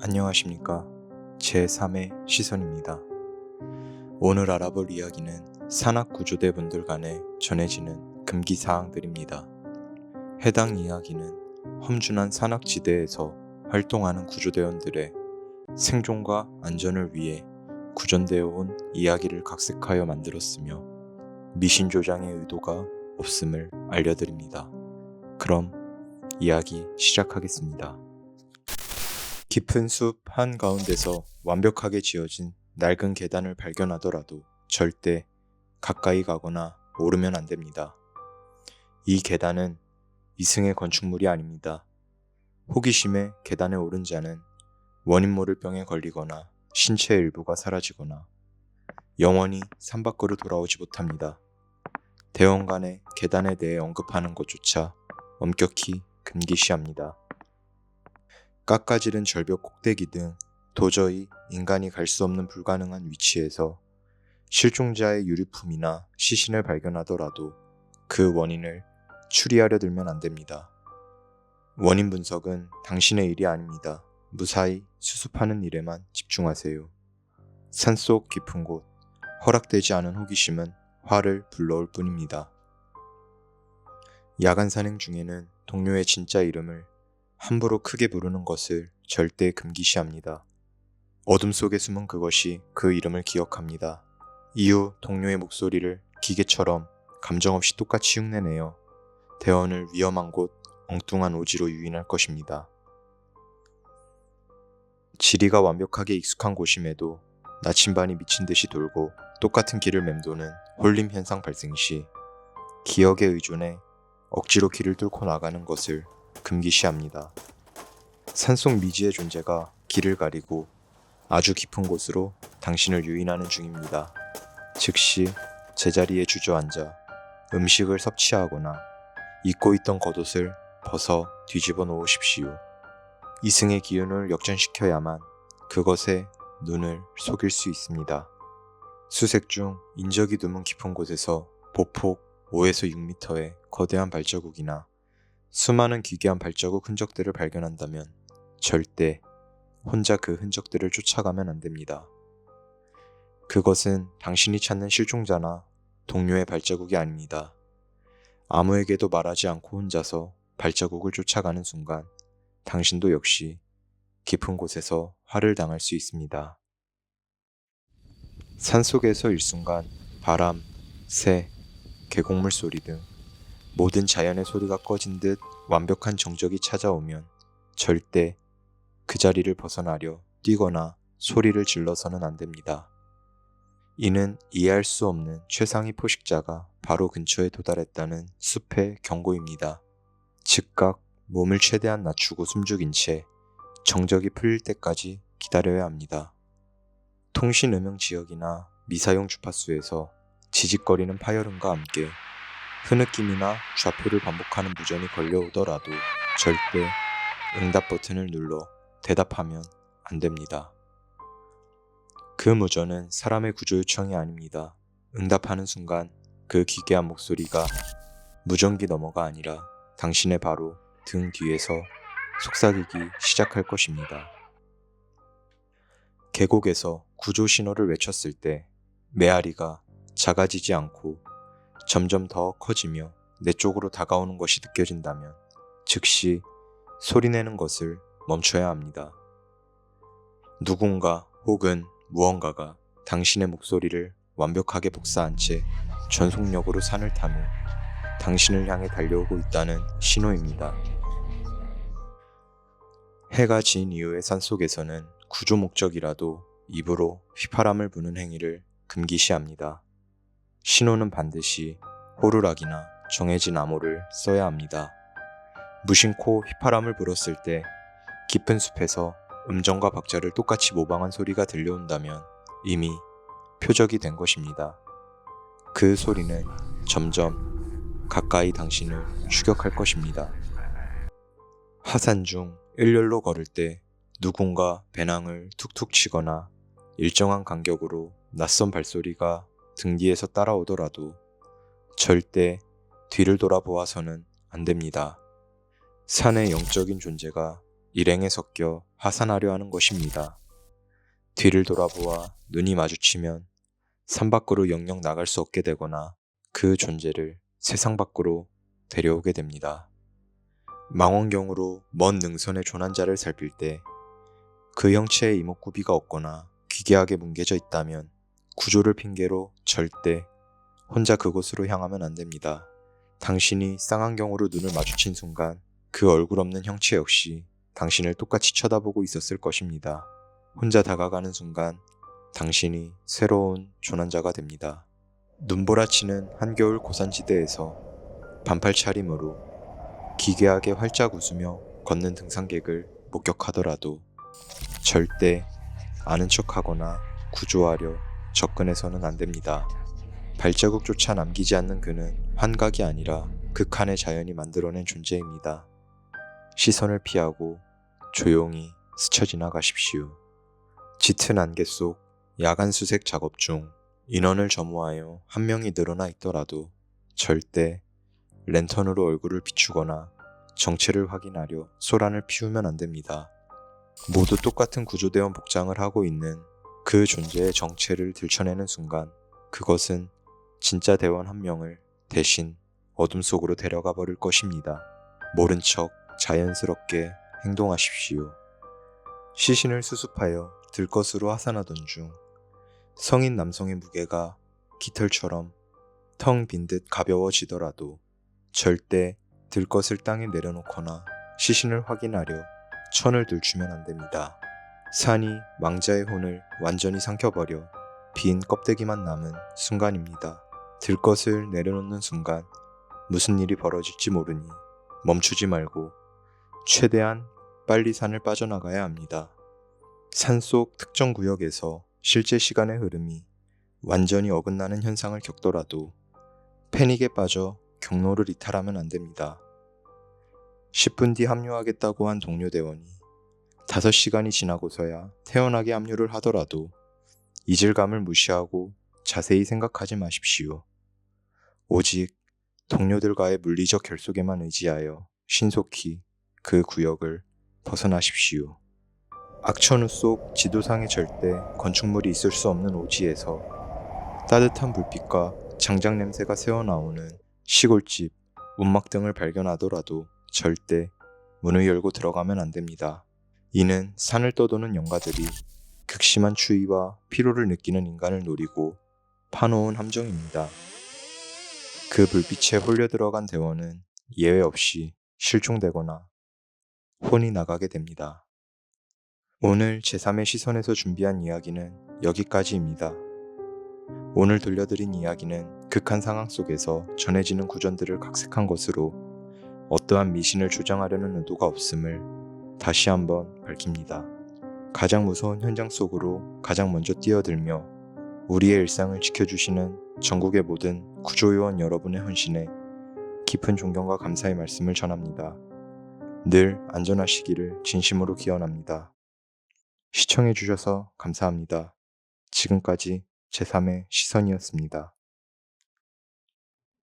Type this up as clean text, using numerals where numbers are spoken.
안녕하십니까. 제3의 시선입니다. 오늘 알아볼 이야기는 산악구조대 분들 간에 전해지는 금기사항들입니다. 해당 이야기는 험준한 산악지대에서 활동하는 구조대원들의 생존과 안전을 위해 구전되어 온 이야기를 각색하여 만들었으며 미신조장의 의도가 없음을 알려드립니다. 그럼 이야기 시작하겠습니다. 깊은 숲 한가운데서 완벽하게 지어진 낡은 계단을 발견하더라도 절대 가까이 가거나 오르면 안 됩니다. 이 계단은 이승의 건축물이 아닙니다. 호기심에 계단에 오른 자는 원인 모를 병에 걸리거나 신체의 일부가 사라지거나 영원히 산 밖으로 돌아오지 못합니다. 대원간에 계단에 대해 언급하는 것조차 엄격히 금기시합니다. 깎아지른 절벽 꼭대기 등 도저히 인간이 갈 수 없는 불가능한 위치에서 실종자의 유류품이나 시신을 발견하더라도 그 원인을 추리하려 들면 안 됩니다. 원인 분석은 당신의 일이 아닙니다. 무사히 수습하는 일에만 집중하세요. 산속 깊은 곳, 허락되지 않은 호기심은 화를 불러올 뿐입니다. 야간 산행 중에는 동료의 진짜 이름을 함부로 크게 부르는 것을 절대 금기시합니다. 어둠 속에 숨은 그것이 그 이름을 기억합니다. 이후 동료의 목소리를 기계처럼 감정 없이 똑같이 흉내내어 대원을 위험한 곳, 엉뚱한 오지로 유인할 것입니다. 지리가 완벽하게 익숙한 곳임에도 나침반이 미친 듯이 돌고 똑같은 길을 맴도는 홀림 현상 발생 시 기억에 의존해 억지로 길을 뚫고 나가는 것을 금기시합니다. 산속 미지의 존재가 길을 가리고 아주 깊은 곳으로 당신을 유인하는 중입니다. 즉시 제자리에 주저앉아 음식을 섭취하거나 입고 있던 겉옷을 벗어 뒤집어 놓으십시오. 이승의 기운을 역전시켜야만 그것에 눈을 속일 수 있습니다. 수색 중 인적이 드문 깊은 곳에서 보폭 5에서 6m의 거대한 발자국이나 수많은 기괴한 발자국 흔적들을 발견한다면 절대 혼자 그 흔적들을 쫓아가면 안 됩니다. 그것은 당신이 찾는 실종자나 동료의 발자국이 아닙니다. 아무에게도 말하지 않고 혼자서 발자국을 쫓아가는 순간 당신도 역시 깊은 곳에서 화를 당할 수 있습니다. 산속에서 일순간 바람, 새, 계곡물 소리 등 모든 자연의 소리가 꺼진 듯 완벽한 정적이 찾아오면 절대 그 자리를 벗어나려 뛰거나 소리를 질러서는 안 됩니다. 이는 이해할 수 없는 최상위 포식자가 바로 근처에 도달했다는 숲의 경고입니다. 즉각 몸을 최대한 낮추고 숨죽인 채 정적이 풀릴 때까지 기다려야 합니다. 통신 음영 지역이나 미사용 주파수에서 지직거리는 파열음과 함께 흐느낌이나 좌표를 반복하는 무전이 걸려오더라도 절대 응답 버튼을 눌러 대답하면 안 됩니다. 그 무전은 사람의 구조 요청이 아닙니다. 응답하는 순간 그 기괴한 목소리가 무전기 너머가 아니라 당신의 바로 등 뒤에서 속삭이기 시작할 것입니다. 계곡에서 구조 신호를 외쳤을 때 메아리가 작아지지 않고 점점 더 커지며 내 쪽으로 다가오는 것이 느껴진다면 즉시 소리내는 것을 멈춰야 합니다. 누군가 혹은 무언가가 당신의 목소리를 완벽하게 복사한 채 전속력으로 산을 탄 후 당신을 향해 달려오고 있다는 신호입니다. 해가 진 이후의 산속에서는 구조 목적이라도 입으로 휘파람을 부는 행위를 금기시합니다. 신호는 반드시 호루라기나 정해진 암호를 써야 합니다. 무심코 휘파람을 불었을 때 깊은 숲에서 음정과 박자를 똑같이 모방한 소리가 들려온다면 이미 표적이 된 것입니다. 그 소리는 점점 가까이 당신을 추격할 것입니다. 하산 중 일렬로 걸을 때 누군가 배낭을 툭툭 치거나 일정한 간격으로 낯선 발소리가 등 뒤에서 따라오더라도 절대 뒤를 돌아보아서는 안 됩니다. 산의 영적인 존재가 일행에 섞여 하산하려 하는 것입니다. 뒤를 돌아보아 눈이 마주치면 산 밖으로 영영 나갈 수 없게 되거나 그 존재를 세상 밖으로 데려오게 됩니다. 망원경으로 먼 능선의 조난자를 살필 때 그 형체에 이목구비가 없거나 기괴하게 뭉개져 있다면 구조를 핑계로 절대 혼자 그곳으로 향하면 안 됩니다. 당신이 쌍안경으로 눈을 마주친 순간 그 얼굴 없는 형체 역시 당신을 똑같이 쳐다보고 있었을 것입니다. 혼자 다가가는 순간 당신이 새로운 조난자가 됩니다. 눈보라치는 한겨울 고산지대에서 반팔 차림으로 기괴하게 활짝 웃으며 걷는 등산객을 목격하더라도 절대 아는 척하거나 구조하려 접근해서는 안 됩니다. 발자국조차 남기지 않는 그는 환각이 아니라 극한의 자연이 만들어낸 존재입니다. 시선을 피하고 조용히 스쳐 지나가십시오. 짙은 안개 속 야간 수색 작업 중 인원을 점호하여 한 명이 늘어나 있더라도 절대 랜턴으로 얼굴을 비추거나 정체를 확인하려 소란을 피우면 안 됩니다. 모두 똑같은 구조대원 복장을 하고 있는 그 존재의 정체를 들춰내는 순간 그것은 진짜 대원 한 명을 대신 어둠 속으로 데려가 버릴 것입니다. 모른 척 자연스럽게 행동하십시오. 시신을 수습하여 들것으로 하산하던 중 성인 남성의 무게가 깃털처럼 텅 빈 듯 가벼워지더라도 절대 들것을 땅에 내려놓거나 시신을 확인하려 천을 들추면 안 됩니다. 산이 망자의 혼을 완전히 삼켜버려 빈 껍데기만 남은 순간입니다. 들것을 내려놓는 순간 무슨 일이 벌어질지 모르니 멈추지 말고 최대한 빨리 산을 빠져나가야 합니다. 산속 특정 구역에서 실제 시간의 흐름이 완전히 어긋나는 현상을 겪더라도 패닉에 빠져 경로를 이탈하면 안 됩니다. 10분 뒤 합류하겠다고 한 동료 대원이 5시간이 지나고서야 태연하게 합류를 하더라도 이질감을 무시하고 자세히 생각하지 마십시오. 오직 동료들과의 물리적 결속에만 의지하여 신속히 그 구역을 벗어나십시오. 악천후 속 지도상에 절대 건축물이 있을 수 없는 오지에서 따뜻한 불빛과 장작 냄새가 새어나오는 시골집, 운막 등을 발견하더라도 절대 문을 열고 들어가면 안 됩니다. 이는 산을 떠도는 영가들이 극심한 추위와 피로를 느끼는 인간을 노리고 파놓은 함정입니다. 그 불빛에 홀려 들어간 대원은 예외 없이 실종되거나 혼이 나가게 됩니다. 오늘 제3의 시선에서 준비한 이야기는 여기까지입니다. 오늘 들려드린 이야기는 극한 상황 속에서 전해지는 구전들을 각색한 것으로 어떠한 미신을 조장하려는 의도가 없음을 다시 한번 밝힙니다. 가장 무서운 현장 속으로 가장 먼저 뛰어들며 우리의 일상을 지켜주시는 전국의 모든 구조요원 여러분의 헌신에 깊은 존경과 감사의 말씀을 전합니다. 늘 안전하시기를 진심으로 기원합니다. 시청해주셔서 감사합니다. 지금까지 제3의 시선이었습니다.